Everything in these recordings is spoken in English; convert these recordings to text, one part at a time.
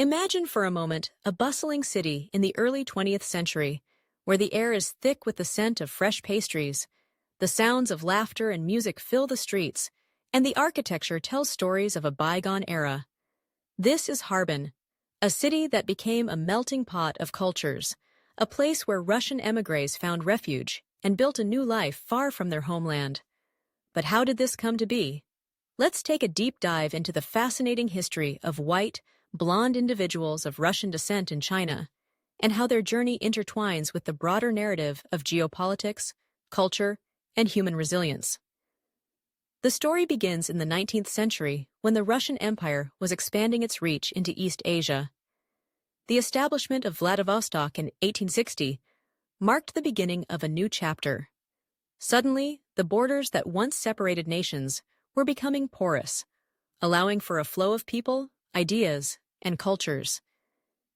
Imagine for a moment a bustling city in the early 20th century, where the air is thick with the scent of fresh pastries, the sounds of laughter and music fill the streets, and the architecture tells stories of a bygone era. This is Harbin, a city that became a melting pot of cultures, a place where Russian émigrés found refuge and built a new life far from their homeland. But how did this come to be? Let's take a deep dive into the fascinating history of white, blonde individuals of Russian descent in China, and how their journey intertwines with the broader narrative of geopolitics, culture, and human resilience. The story begins in the 19th century when the Russian Empire was expanding its reach into East Asia. The establishment of Vladivostok in 1860 marked the beginning of a new chapter. Suddenly, the borders that once separated nations were becoming porous, allowing for a flow of people, ideas, and cultures.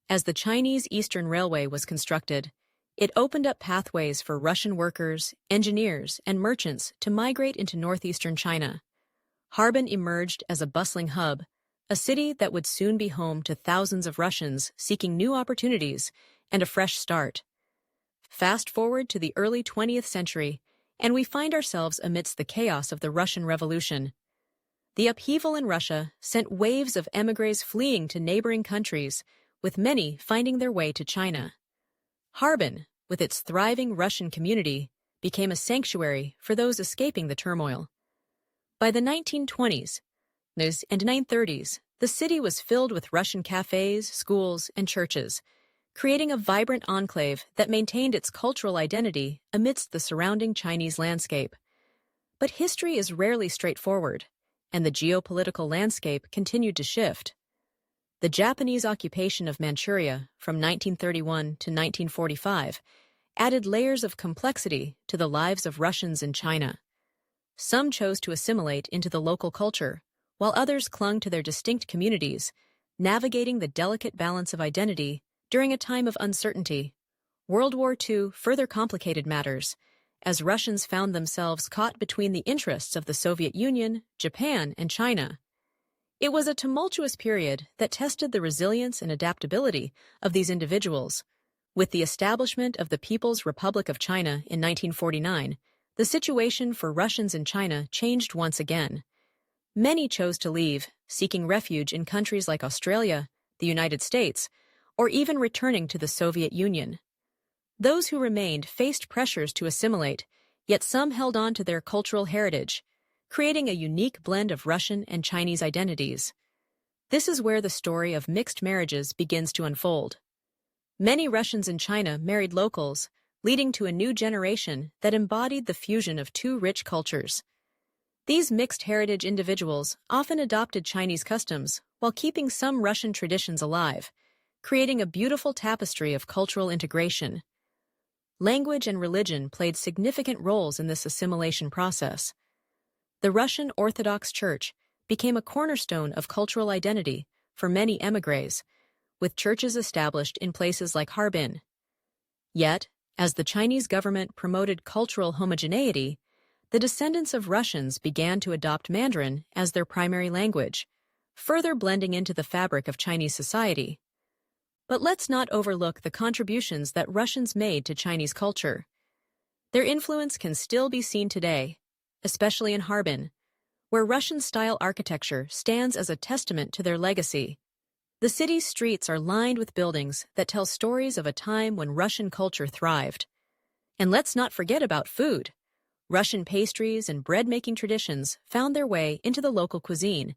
As the Chinese Eastern Railway was constructed, it opened up pathways for Russian workers, engineers, and merchants to migrate into northeastern China. Harbin emerged as a bustling hub, a city that would soon be home to thousands of Russians seeking new opportunities and a fresh start. Fast forward to the early 20th century, and we find ourselves amidst the chaos of the Russian Revolution. The upheaval in Russia sent waves of émigrés fleeing to neighboring countries, with many finding their way to China. Harbin, with its thriving Russian community, became a sanctuary for those escaping the turmoil. By the 1920s and 1930s, the city was filled with Russian cafés, schools, and churches, creating a vibrant enclave that maintained its cultural identity amidst the surrounding Chinese landscape. But history is rarely straightforward, and the geopolitical landscape continued to shift. The Japanese occupation of Manchuria from 1931 to 1945 added layers of complexity to the lives of Russians in China. Some chose to assimilate into the local culture, while others clung to their distinct communities, navigating the delicate balance of identity during a time of uncertainty. World War II further complicated matters, as Russians found themselves caught between the interests of the Soviet Union, Japan, and China. It was a tumultuous period that tested the resilience and adaptability of these individuals. With the establishment of the People's Republic of China in 1949, the situation for Russians in China changed once again. Many chose to leave, seeking refuge in countries like Australia, the United States, or even returning to the Soviet Union. Those who remained faced pressures to assimilate, yet some held on to their cultural heritage, creating a unique blend of Russian and Chinese identities. This is where the story of mixed marriages begins to unfold. Many Russians in China married locals, leading to a new generation that embodied the fusion of two rich cultures. These mixed heritage individuals often adopted Chinese customs while keeping some Russian traditions alive, creating a beautiful tapestry of cultural integration. Language and religion played significant roles in this assimilation process. The Russian Orthodox Church became a cornerstone of cultural identity for many émigrés, with churches established in places like Harbin. Yet, as the Chinese government promoted cultural homogeneity, the descendants of Russians began to adopt Mandarin as their primary language, further blending into the fabric of Chinese society. But let's not overlook the contributions that Russians made to Chinese culture. Their influence can still be seen today, especially in Harbin, where Russian-style architecture stands as a testament to their legacy. The city's streets are lined with buildings that tell stories of a time when Russian culture thrived. And let's not forget about food. Russian pastries and bread-making traditions found their way into the local cuisine,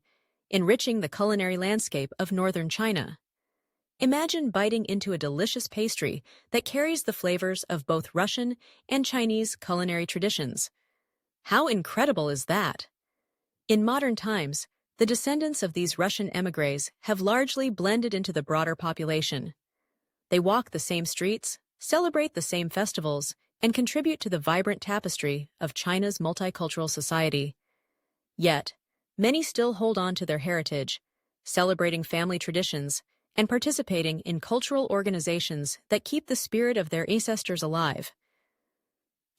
enriching the culinary landscape of northern China. Imagine biting into a delicious pastry that carries the flavors of both Russian and Chinese culinary traditions. How incredible is that? In modern times, the descendants of these Russian émigrés have largely blended into the broader population. They walk the same streets, celebrate the same festivals, and contribute to the vibrant tapestry of China's multicultural society. Yet, many still hold on to their heritage, celebrating family traditions, and participating in cultural organizations that keep the spirit of their ancestors alive.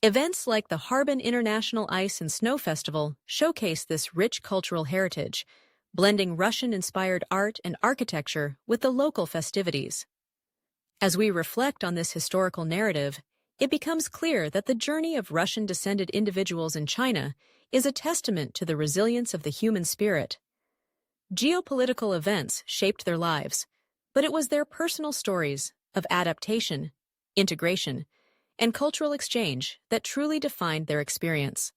Events like the Harbin International Ice and Snow Festival showcase this rich cultural heritage, blending Russian-inspired art and architecture with the local festivities. As we reflect on this historical narrative, it becomes clear that the journey of Russian-descended individuals in China is a testament to the resilience of the human spirit. Geopolitical events shaped their lives, but it was their personal stories of adaptation, integration, and cultural exchange that truly defined their experience.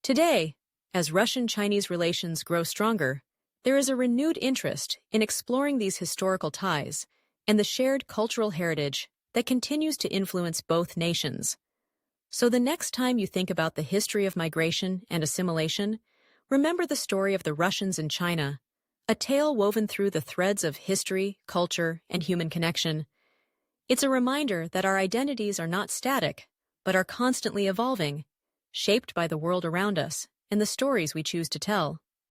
Today, as Russian-Chinese relations grow stronger, there is a renewed interest in exploring these historical ties and the shared cultural heritage that continues to influence both nations. So the next time you think about the history of migration and assimilation, remember the story of the Russians in China, a tale woven through the threads of history, culture, and human connection. It's a reminder that our identities are not static, but are constantly evolving, shaped by the world around us and the stories we choose to tell.